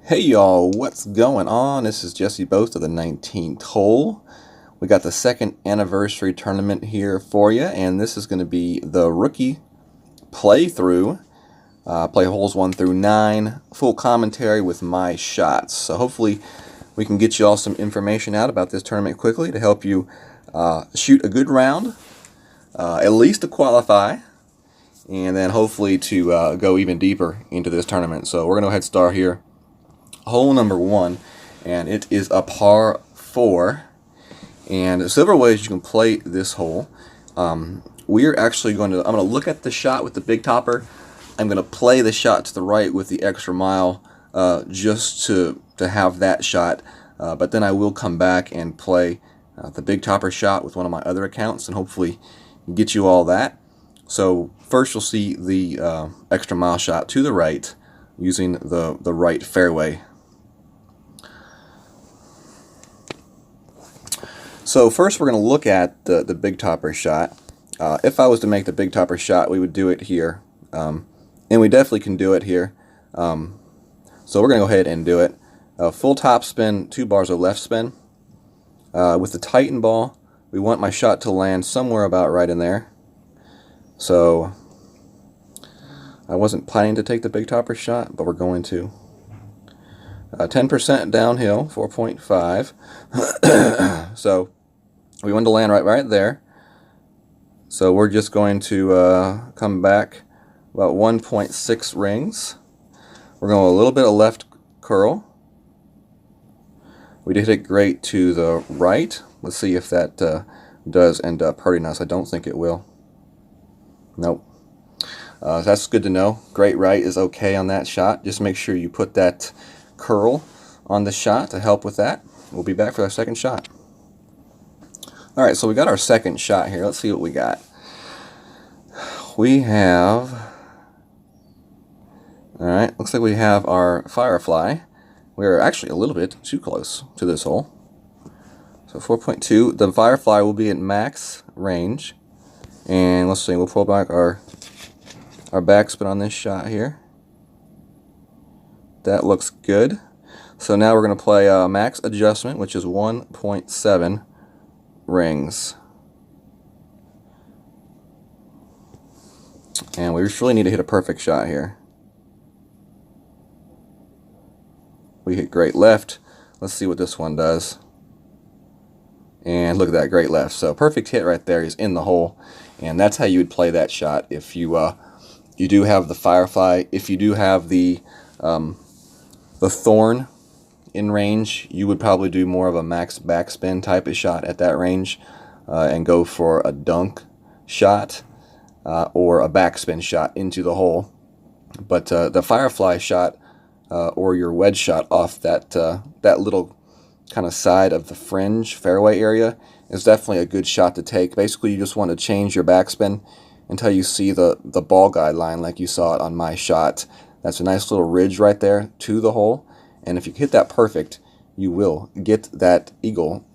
Hey y'all, what's going on? This is Jesse Boast of the 19th hole. We got the second anniversary tournament here for you, and this is going to be the rookie playthrough. Play holes 1 through 9, full commentary with my shots. So hopefully we can get you all some information out about this tournament quickly to help you shoot a good round, at least to qualify, and then hopefully to go even deeper into this tournament. So we're going to go ahead and start here. Hole number 1, and it is a par 4, and there's several ways you can play this hole. We're actually I'm going to look at the shot with the big topper. I'm going to play the shot to the right with the extra mile, just to have that shot, but then I will come back and play the big topper shot with one of my other accounts and hopefully get you all that. So first you'll see the extra mile shot to the right using the right fairway. So first we're going to look at the big topper shot. If I was to make the big topper shot, we would do it here. And we definitely can do it here. So we're going to go ahead and do it. Full top spin, 2 bars of left spin. With the Titan ball, we want my shot to land somewhere about right in there. So I wasn't planning to take the big topper shot, but we're going to. 10% downhill, 4.5. So we want to land right there. So we're just going to come back about 1.6 rings. We're going a little bit of left curl. We did hit it great to the right. Let's see if that does end up hurting us. I don't think it will. Nope. That's good to know. Great right is okay on that shot. Just make sure you put that curl on the shot to help with that. We'll be back for our second shot. Alright, so we got our second shot here. Let's see what we got. We have, alright, looks like we have our Firefly. We're actually a little bit too close to this hole. So 4.2. The Firefly will be at max range. And let's see, we'll pull back our backspin on this shot here. That looks good. So now we're going to play max adjustment, which is 1.7 rings. And we just really need to hit a perfect shot here. We hit great left. Let's see what this one does. And look at that, great left. So perfect hit right there. He's in the hole. And that's how you would play that shot if you you do have the Firefly. If you do have the Thorn in range, you would probably do more of a max backspin type of shot at that range and go for a dunk shot or a backspin shot into the hole. But the Firefly shot or your wedge shot off that little kind of side of the fringe fairway area is definitely a good shot to take. Basically, you just want to change your backspin until you see the ball guideline like you saw it on my shot. That's a nice little ridge right there to the hole, and if you hit that perfect, you will get that eagle.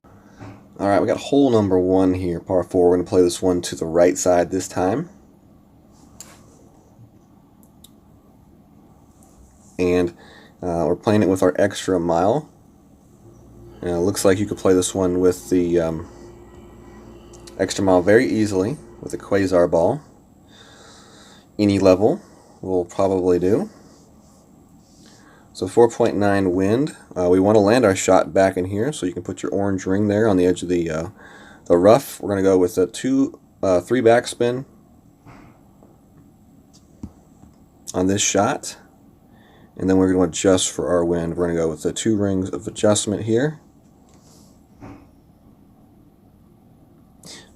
Alright, we got hole number 1 here, par 4. We're going to play this one to the right side this time. And we're playing it with our extra mile. And it looks like you could play this one with the extra mile very easily with a quasar ball. Any level will probably do. So 4.9 wind. We want to land our shot back in here, so you can put your orange ring there on the edge of the rough. We're going to go with a 3 backspin on this shot, and then we're going to adjust for our wind. We're going to go with the 2 rings of adjustment here.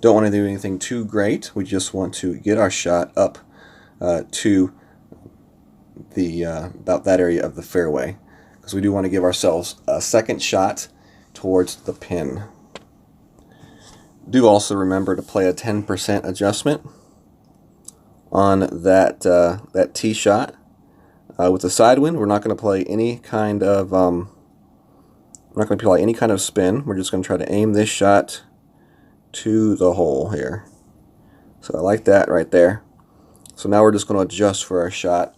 Don't want to do anything too great. We just want to get our shot up to the about that area of the fairway, because we do want to give ourselves a second shot towards the pin. Do also remember to play a 10% adjustment on that that tee shot. With the side wind, we're not going to play any kind of spin. We're just going to try to aim this shot to the hole here. So I like that right there. So now we're just going to adjust for our shot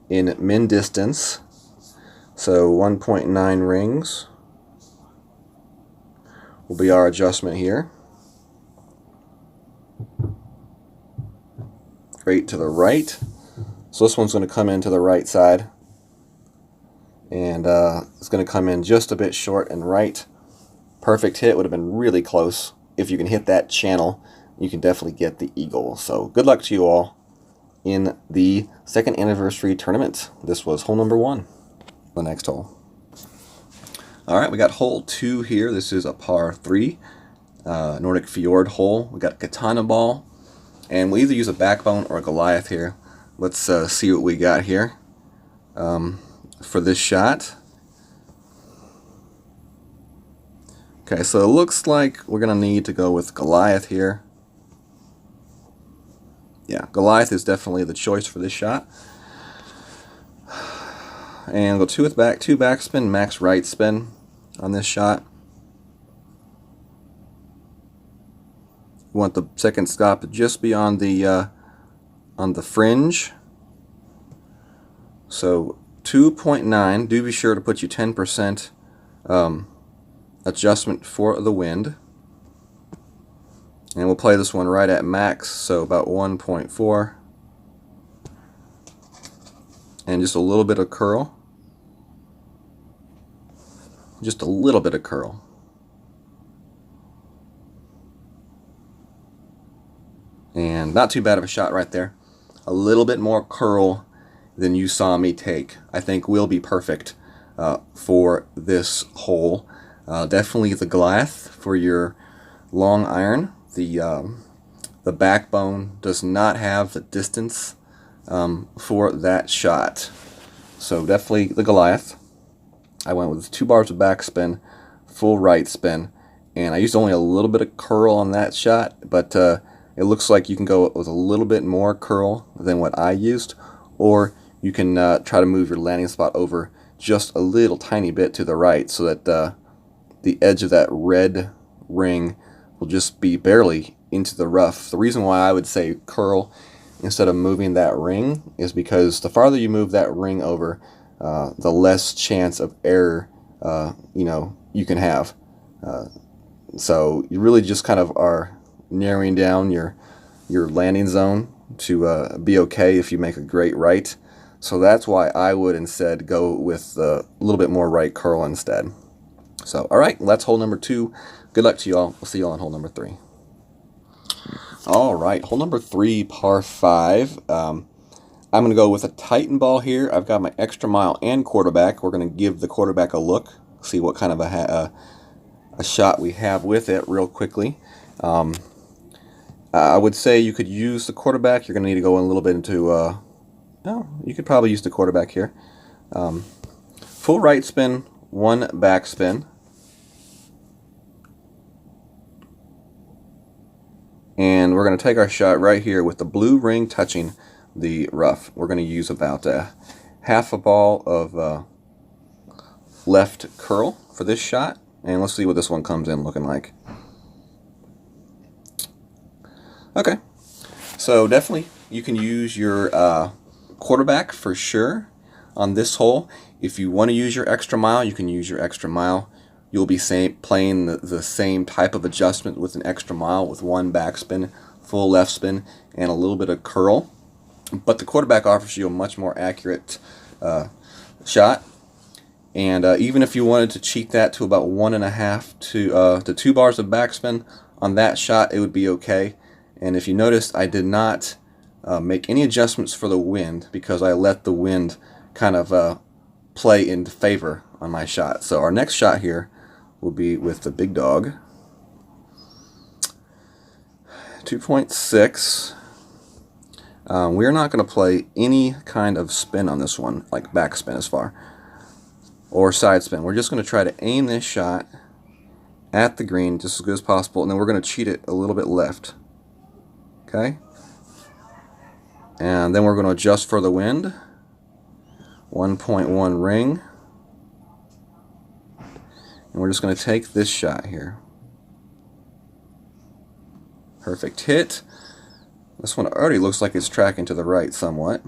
in min distance. So 1.9 rings will be our adjustment here. Great to the right. So this one's going to come into the right side. And it's going to come in just a bit short and right. Perfect hit. Would have been really close. If you can hit that channel, you can definitely get the eagle. So good luck to you all in the second anniversary tournament. This was hole number 1. The next hole. Alright, we got hole 2 here. This is a par 3 Nordic Fjord hole. We got Katana ball, and we'll either use a backbone or a Goliath here. Let's see what we got here for this shot. Okay, so it looks like we're going to need to go with Goliath here. Yeah, Goliath is definitely the choice for this shot. And go 2 backspin, max right spin on this shot. We want the second stop just beyond the on the fringe. So 2.9. Do be sure to put your 10% adjustment for the wind. And we'll play this one right at max, so about 1.4. And just a little bit of curl. Just a little bit of curl. And not too bad of a shot right there. A little bit more curl than you saw me take. I think will be perfect for this hole. Definitely the Goliath for your long iron. The backbone does not have the distance for that shot. So definitely the Goliath. I went with 2 bars of backspin, full right spin, and I used only a little bit of curl on that shot, but it looks like you can go with a little bit more curl than what I used, or you can try to move your landing spot over just a little tiny bit to the right so that the edge of that red ring will just be barely into the rough. The reason why I would say curl instead of moving that ring is because the farther you move that ring over, the less chance of error you can have. So you really just kind of are narrowing down your landing zone to be okay if you make a great right. So that's why I would instead go with a little bit more right curl instead. So alright, that's hole number 2. Good luck to you all. We'll see you all on hole number 3. Alright, hole number 3, par 5. I'm going to go with a Titan ball here. I've got my extra mile and quarterback. We're going to give the quarterback a look, see what kind of a shot we have with it real quickly. I would say you could use the quarterback. You're going to need to go in a little bit into, you could probably use the quarterback here. Full right spin, 1 back spin. And we're going to take our shot right here with the blue ring touching the rough. We're going to use about half a ball of left curl for this shot. And let's see what this one comes in looking like. Okay, so definitely you can use your quarterback for sure on this hole. If you want to use your extra mile, you can use your extra mile. You'll be playing the same type of adjustment with an extra mile with 1 backspin, full left spin, and a little bit of curl. But the quarterback offers you a much more accurate shot. And even if you wanted to cheat that to about 1.5 to 2 bars of backspin on that shot, it would be okay. And if you noticed, I did not make any adjustments for the wind because I let the wind kind of play in favor on my shot. So our next shot here will be with the big dog. 2.6. We're not going to play any kind of spin on this one, like backspin as far, or side spin. We're just going to try to aim this shot at the green just as good as possible, and then we're going to cheat it a little bit left. Okay? And then we're going to adjust for the wind. 1.1 ring. And we're just going to take this shot here. Perfect hit. This one already looks like it's tracking to the right somewhat.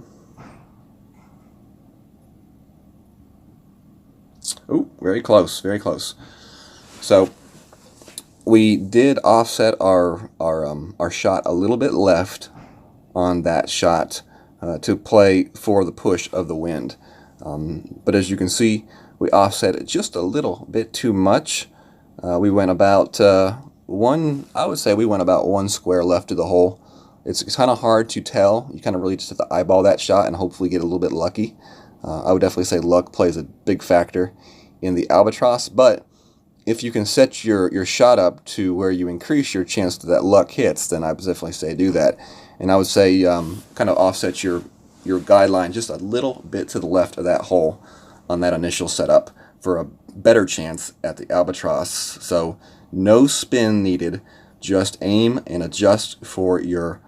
very close, very close. So we did offset our shot a little bit left on that shot to play for the push of the wind. But as you can see, we offset it just a little bit too much. We went about I would say we went about 1 square left of the hole. It's kind of hard to tell. You kind of really just have to eyeball that shot and hopefully get a little bit lucky. I would definitely say luck plays a big factor in the albatross, but if you can set your shot up to where you increase your chance that luck hits, then I would definitely say do that. And I would say kind of offset your guideline just a little bit to the left of that hole on that initial setup for a better chance at the albatross. So no spin needed, just aim and adjust for your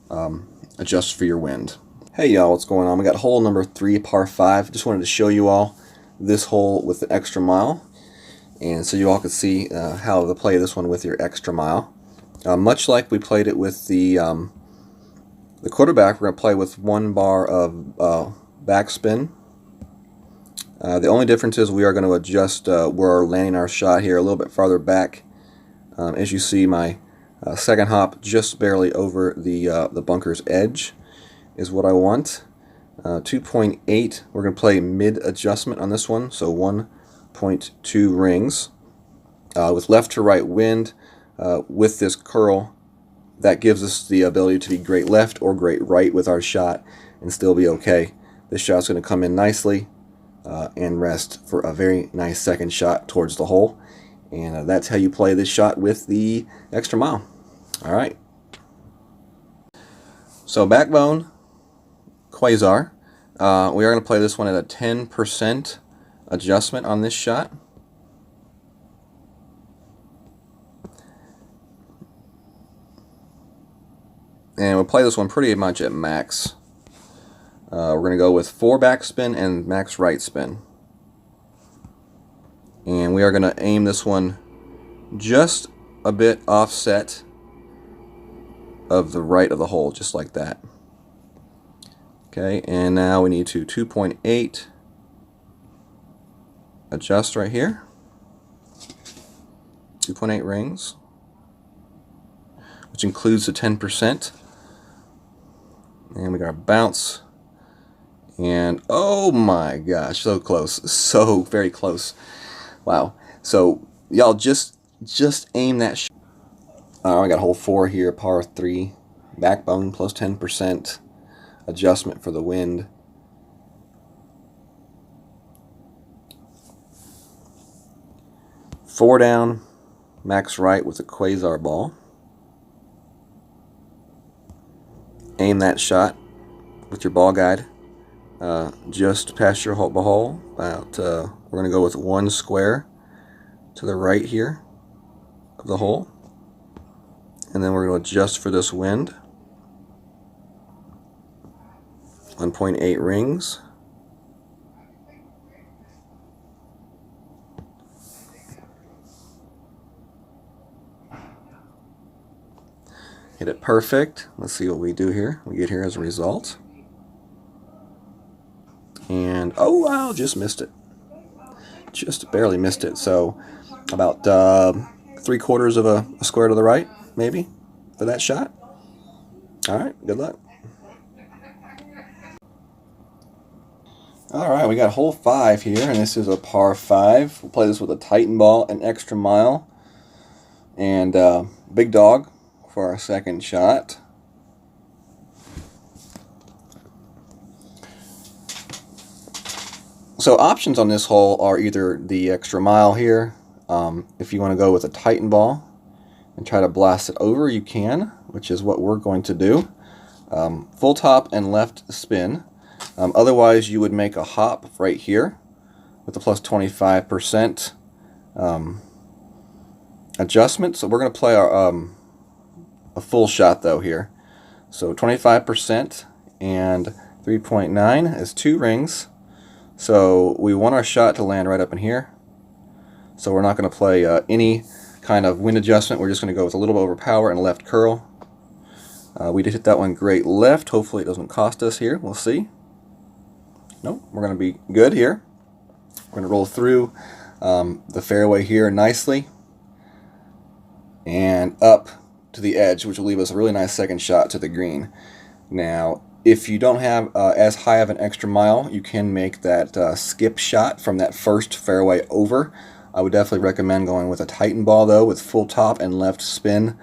wind. Hey y'all, what's going on? We got hole number 3, par 5. Just wanted to show you all this hole with an extra mile, and so you all could see how to play this one with your extra mile. Much like we played it with the quarterback, we're going to play with 1 bar of backspin. The only difference is we are going to adjust where we're landing our shot here a little bit farther back. As you see, my second hop just barely over the bunker's edge is what I want. 2.8, we're going to play mid adjustment on this one, so 1.2 rings. With left to right wind, with this curl, that gives us the ability to be great left or great right with our shot and still be okay. This shot's going to come in nicely and rest for a very nice second shot towards the hole. And that's how you play this shot with the extra mile. All right. So backbone, Quasar. We are going to play this one at a 10% adjustment on this shot. And we'll play this one pretty much at max. We're going to go with 4 backspin and max right spin. And we are going to aim this one just a bit offset of the right of the hole, just like that. Okay, and now we need to 2.8 adjust right here. 2.8 rings, which includes the 10%. And we got a bounce. And oh my gosh, so close. So very close. Wow. So y'all just aim that shot. I got hole 4 here, par 3. Backbone plus 10%. Adjustment for the wind. Four down, max right with a Quasar ball. Aim that shot with your ball guide just past your hole. About we're going to go with 1 square to the right here of the hole, and then we're going to adjust for this wind. 1.8 rings. Hit it perfect. Let's see what we do here. We get here as a result. And oh wow, just missed it. Just barely missed it. So about 3/4 of a square to the right, maybe, for that shot. All right, good luck. All right, we got hole 5 here, and this is a par 5. We'll play this with a Titan ball, an extra mile, and big dog for our second shot. So options on this hole are either the extra mile here. If you want to go with a Titan ball and try to blast it over, you can, which is what we're going to do. Full top and left spin. Otherwise, you would make a hop right here with the plus 25% adjustment. So we're going to play our a full shot though here. So 25% and 3.9 is 2 rings. So we want our shot to land right up in here. So we're not going to play any kind of wind adjustment. We're just going to go with a little bit over power and left curl. We did hit that one great left. Hopefully it doesn't cost us here. We'll see. Nope, we're going to be good here. We're going to roll through the fairway here nicely and up to the edge, which will leave us a really nice second shot to the green. Now, if you don't have as high of an extra mile, you can make that skip shot from that first fairway over. I would definitely recommend going with a Titan ball, though, with full top and left spin,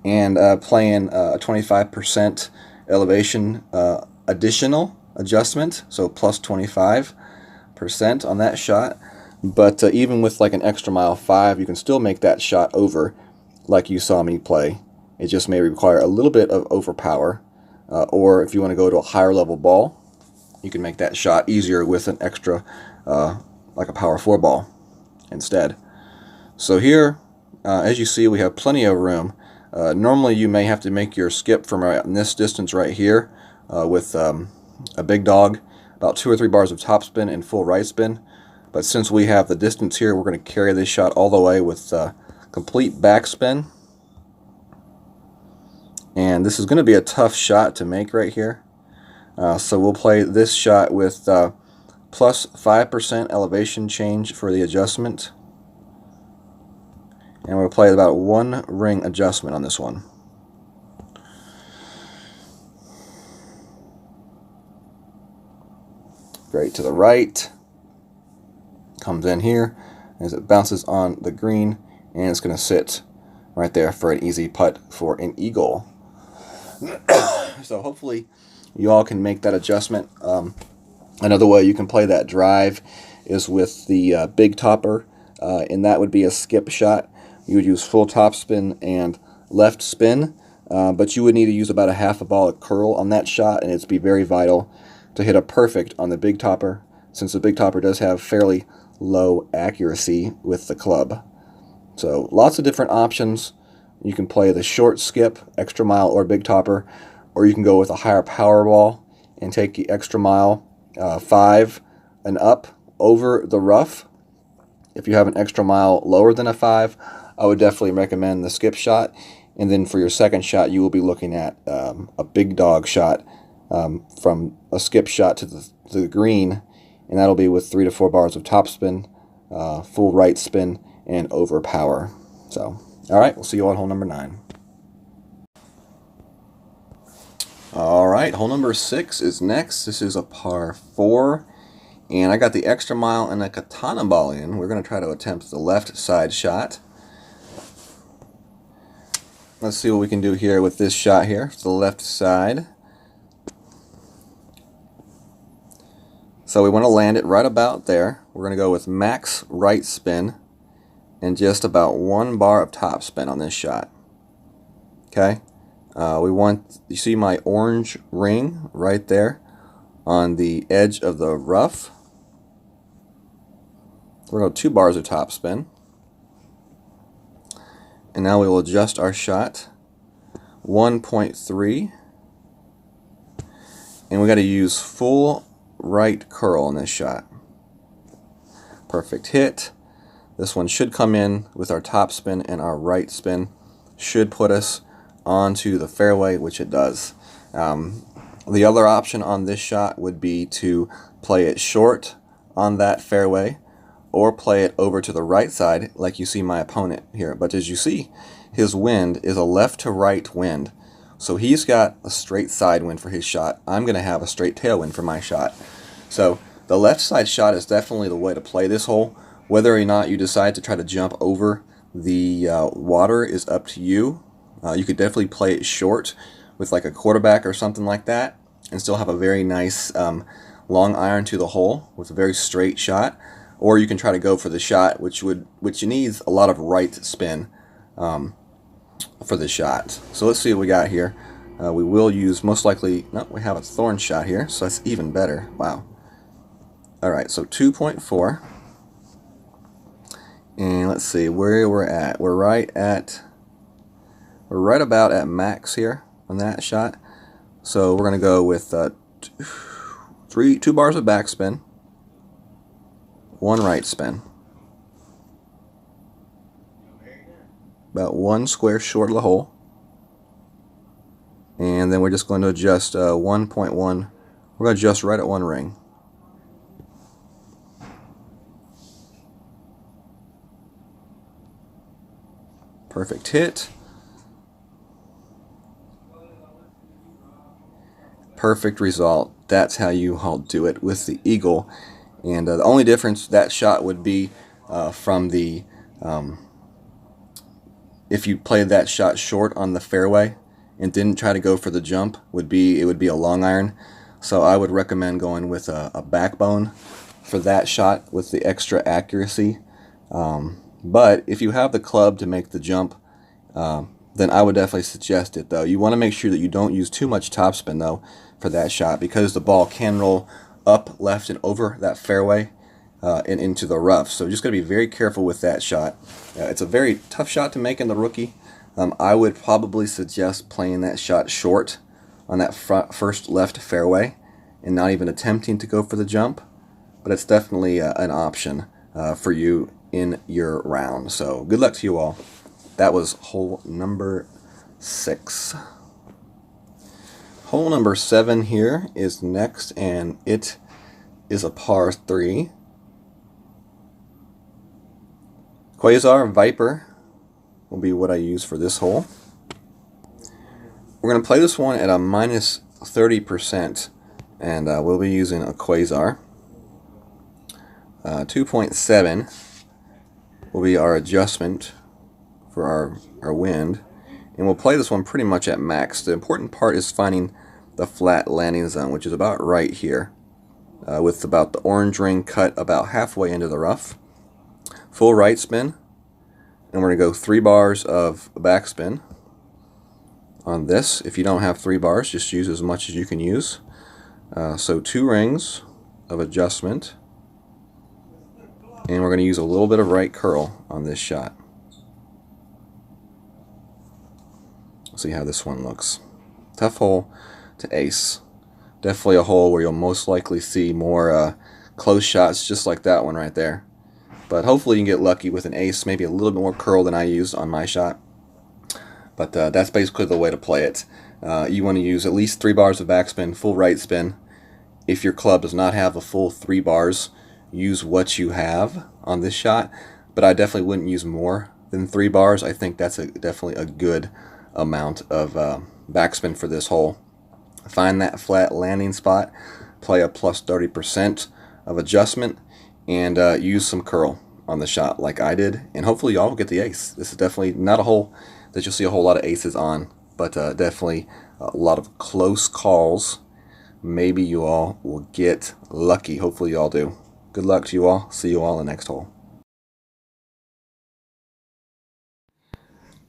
and playing a 25% elevation additional adjustment, so plus 25% on that shot. But even with like an extra mile 5, you can still make that shot over like you saw me play. It just may require a little bit of overpower. Or if you want to go to a higher level ball, you can make that shot easier with an extra, like a power 4 ball instead. So here, as you see, we have plenty of room. Normally you may have to make your skip from this distance right here with a big dog, about 2 or 3 bars of topspin and full right spin. But since we have the distance here, we're going to carry this shot all the way with complete backspin. And this is going to be a tough shot to make right here. So we'll play this shot with plus 5% elevation change for the adjustment. And we'll play about 1 ring adjustment on this one. Great to the right. Comes in here as it bounces on the green, and it's going to sit right there for an easy putt for an eagle. So hopefully you all can make that adjustment. Another way you can play that drive is with the big topper, and that would be a skip shot. You would use full topspin and left spin, but you would need to use about a half a ball of curl on that shot, and it'd be very vital to hit a perfect on the big topper, since the big topper does have fairly low accuracy with the club. So lots of different options. You can play the short skip, extra mile, or big topper, or you can go with a higher power ball and take the extra mile 5 and up over the rough. If you have an extra mile lower than a 5, I would definitely recommend the skip shot. And then for your second shot, you will be looking at a big dog shot from a skip shot to the green, and that'll be with 3 to 4 bars of topspin, full right spin, and overpower. So, all right, we'll see you on hole number 9. All right, hole number 6 is next. This is a par 4, and I got the extra mile and a katana ball in. We're going to try to attempt the left side shot. Let's see what we can do here with this shot here. It's the left side. So we want to land it right about there. We're going to go with max right spin and just about 1 bar of top spin on this shot. Okay. You see my orange ring right there on the edge of the rough. We're going to go 2 bars of top spin. And now we will adjust our shot 1.3. And we got to use full right curl on this shot. Perfect hit. This one should come in with our top spin, and our right spin should put us onto the fairway, which it does. The other option on this shot would be to play it short on that fairway, or play it over to the right side like you see my opponent here. But as you see, his wind is a left to right wind. So he's got a straight side wind for his shot. I'm going to have a straight tailwind for my shot. So the left side shot is definitely the way to play this hole. Whether or not you decide to try to jump over the water is up to you. You could definitely play it short with like a quarterback or something like that and still have a very nice long iron to the hole with a very straight shot. Or you can try to go for the shot, which needs a lot of right spin for the shot. So let's see what we got here. We will use most likely, no, we have a thorn shot here, so that's even better. Wow. All right, so 2.4. And let's see where we're at. We're right about at max here on that shot. So we're going to go with 2 bars of backspin, 1 right spin. About 1 square short of the hole. And then we're just going to adjust 1.1. We're going to adjust right at 1 ring. Perfect hit. Perfect result. That's how you all do it with the eagle. And the only difference that shot would be from the if you played that shot short on the fairway and didn't try to go for the jump, it would be a long iron. So I would recommend going with a backbone for that shot with the extra accuracy. But if you have the club to make the jump, then I would definitely suggest it, though. You want to make sure that you don't use too much topspin, though, for that shot, because the ball can roll up, left, and over that fairway and into the rough. So just got to be very careful with that shot. It's a very tough shot to make in the rookie. I would probably suggest playing that shot short on that first left fairway and not even attempting to go for the jump. But it's definitely an option for you in your round. So good luck to you all. That was hole number 6. Hole number 7 here is next, and it is a par 3. Quasar Viper will be what I use for this hole. We're going to play this one at a minus 30%, and we'll be using a Quasar. 2.7 will be our adjustment for our wind, and we'll play this one pretty much at max. The important part is finding the flat landing zone, which is about right here, with about the orange ring cut about halfway into the rough. Full right spin, and we're going to go 3 bars of backspin on this. If you don't have 3 bars, just use as much as you can use. So 2 rings of adjustment, and we're going to use a little bit of right curl on this shot. See how this one looks. Tough hole to ace. Definitely a hole where you'll most likely see more close shots just like that one right there. But hopefully you can get lucky with an ace, maybe a little bit more curl than I used on my shot. But that's basically the way to play it. You want to use at least 3 bars of backspin, full right spin. If your club does not have a full 3 bars, use what you have on this shot. But I definitely wouldn't use more than 3 bars. I think that's definitely a good amount of backspin for this hole. Find that flat landing spot, play a plus 30% of adjustment, and use some curl on the shot like I did, and hopefully y'all will get the ace. This is definitely not a hole that you'll see a whole lot of aces on, but definitely a lot of close calls. Maybe you all will get lucky. Hopefully you all do. Good luck to you all. See you all in the next hole.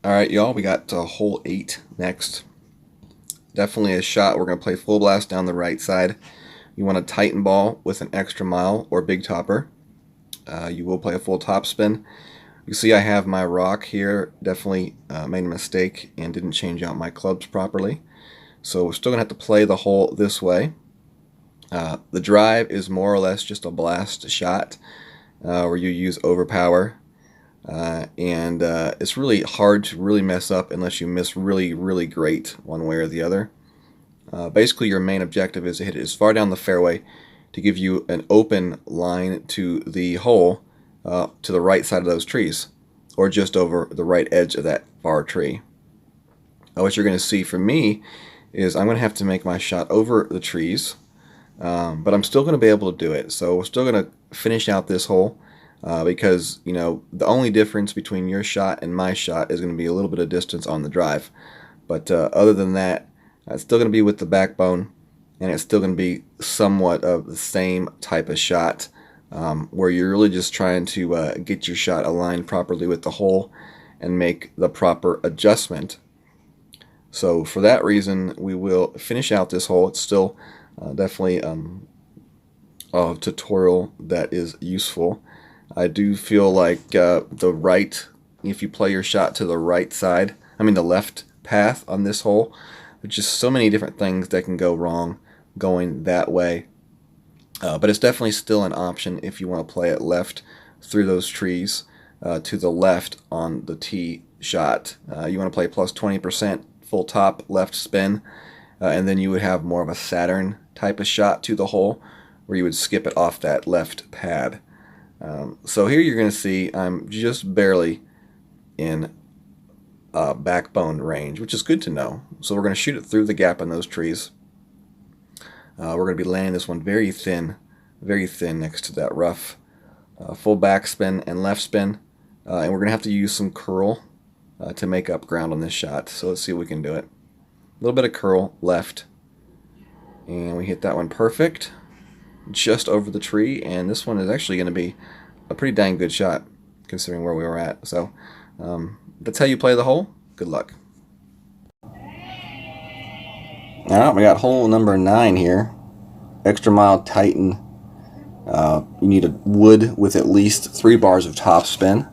Alright y'all, we got hole 8 next. Definitely a shot we're going to play full blast down the right side. You want a Titan ball with an extra mile or big topper. You will play a full top spin. You see I have my rock here. Definitely made a mistake and didn't change out my clubs properly. So we're still going to have to play the hole this way. The drive is more or less just a blast shot where you use overpower. And it's really hard to really mess up unless you miss really, really great one way or the other. Basically, your main objective is to hit it as far down the fairway to give you an open line to the hole to the right side of those trees, or just over the right edge of that far tree. What you're going to see from me is I'm going to have to make my shot over the trees, but I'm still going to be able to do it. So we're still going to finish out this hole. Because, you know, the only difference between your shot and my shot is going to be a little bit of distance on the drive. But other than that, it's still going to be with the backbone, and it's still going to be somewhat of the same type of shot, where you're really just trying to get your shot aligned properly with the hole and make the proper adjustment. So for that reason, we will finish out this hole. It's still definitely a tutorial that is useful. I do feel like if you play your shot to the right side, the left path on this hole, there's just so many different things that can go wrong going that way. But it's definitely still an option if you want to play it left through those trees to the left on the tee shot. You want to play plus 20% full top left spin, and then you would have more of a Saturn type of shot to the hole where you would skip it off that left pad. So here you're going to see I'm just barely in backbone range, which is good to know. So we're going to shoot it through the gap in those trees. We're going to be landing this one very thin next to that rough. Full backspin and left spin. And we're going to have to use some curl to make up ground on this shot. So let's see if we can do it. A little bit of curl left. And we hit that one perfect. Just over the tree. And this one is actually going to be a pretty dang good shot considering where we were at. So that's how you play the hole. Good luck. Alright, we got hole number 9 here. Extra mile Titan. You need a wood with at least 3 bars of topspin.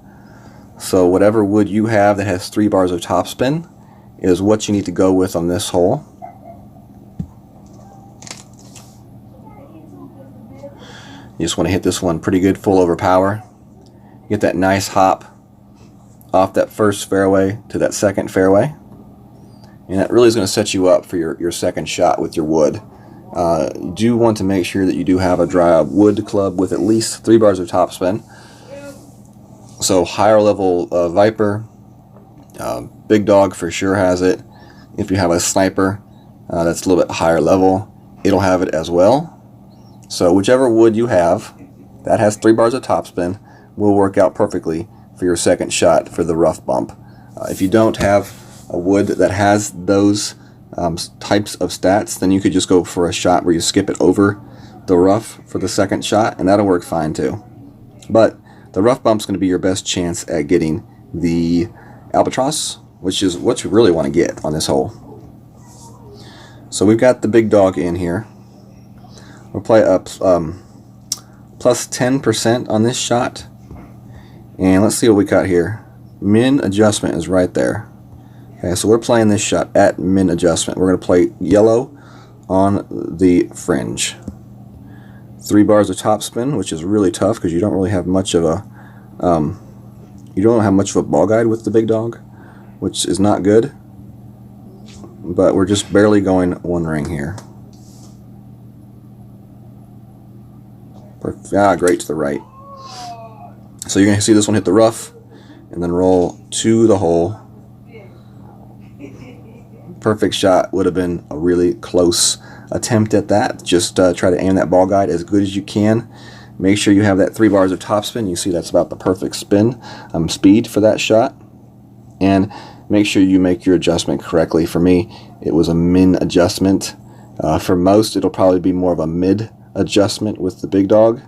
So whatever wood you have that has 3 bars of topspin is what you need to go with on this hole. You just want to hit this one pretty good, full over power. Get that nice hop off that first fairway to that second fairway. And that really is going to set you up for your second shot with your wood. You do want to make sure that you do have a dry wood club with at least 3 bars of topspin. So higher level Viper, Big Dog for sure has it. If you have a Sniper that's a little bit higher level, it'll have it as well. So whichever wood you have that has 3 bars of topspin will work out perfectly for your second shot for the rough bump. If you don't have a wood that has those types of stats, then you could just go for a shot where you skip it over the rough for the second shot, and that'll work fine too. But the rough bump's going to be your best chance at getting the albatross, which is what you really want to get on this hole. So we've got the Big Dog in here. We'll play up plus 10% on this shot, and let's see what we got here. Min adjustment is right there. Okay, so we're playing this shot at min adjustment. We're going to play yellow on the fringe. 3 bars of topspin, which is really tough because you don't really have much of a ball guide with the Big Dog, which is not good. But we're just barely going 1 ring here. Great to the right. So you're going to see this one hit the rough and then roll to the hole. Perfect shot. Would have been a really close attempt at that. Just try to aim that ball guide as good as you can. Make sure you have that 3 bars of topspin. You see that's about the perfect spin speed for that shot. And make sure you make your adjustment correctly. For me, it was a min adjustment. For most, it'll probably be more of a mid adjustment with the Big Dog.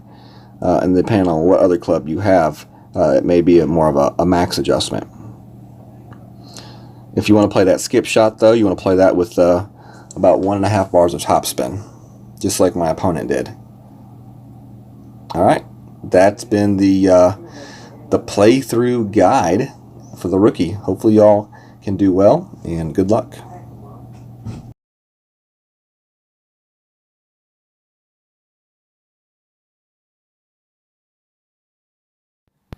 And depending on what other club you have, it may be more of a max adjustment. If you want to play that skip shot, though, you want to play that with about 1.5 bars of topspin, just like my opponent did. All right, that's been the playthrough guide for the rookie. Hopefully, y'all can do well, and good luck.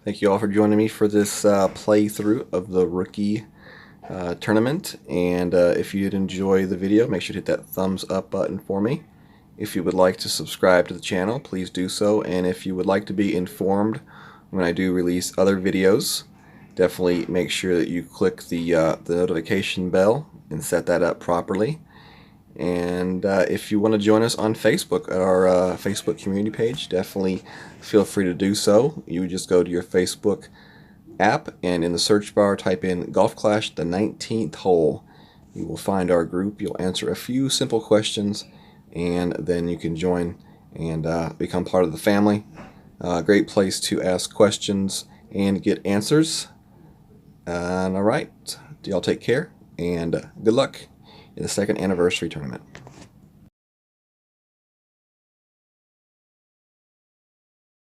Thank you all for joining me for this playthrough of the rookie tournament, and if you did enjoy the video, make sure to hit that thumbs up button for me. If you would like to subscribe to the channel, please do so, and if you would like to be informed when I do release other videos, definitely make sure that you click the notification bell and set that up properly. And if you want to join us on Facebook, our Facebook community page, definitely feel free to do so. You just go to your Facebook app and in the search bar type in Golf Clash the 19th hole. You will find our group. You'll answer a few simple questions and then you can join and become part of the family. Great place to ask questions and get answers. And alright, y'all take care and good luck in the second anniversary tournament.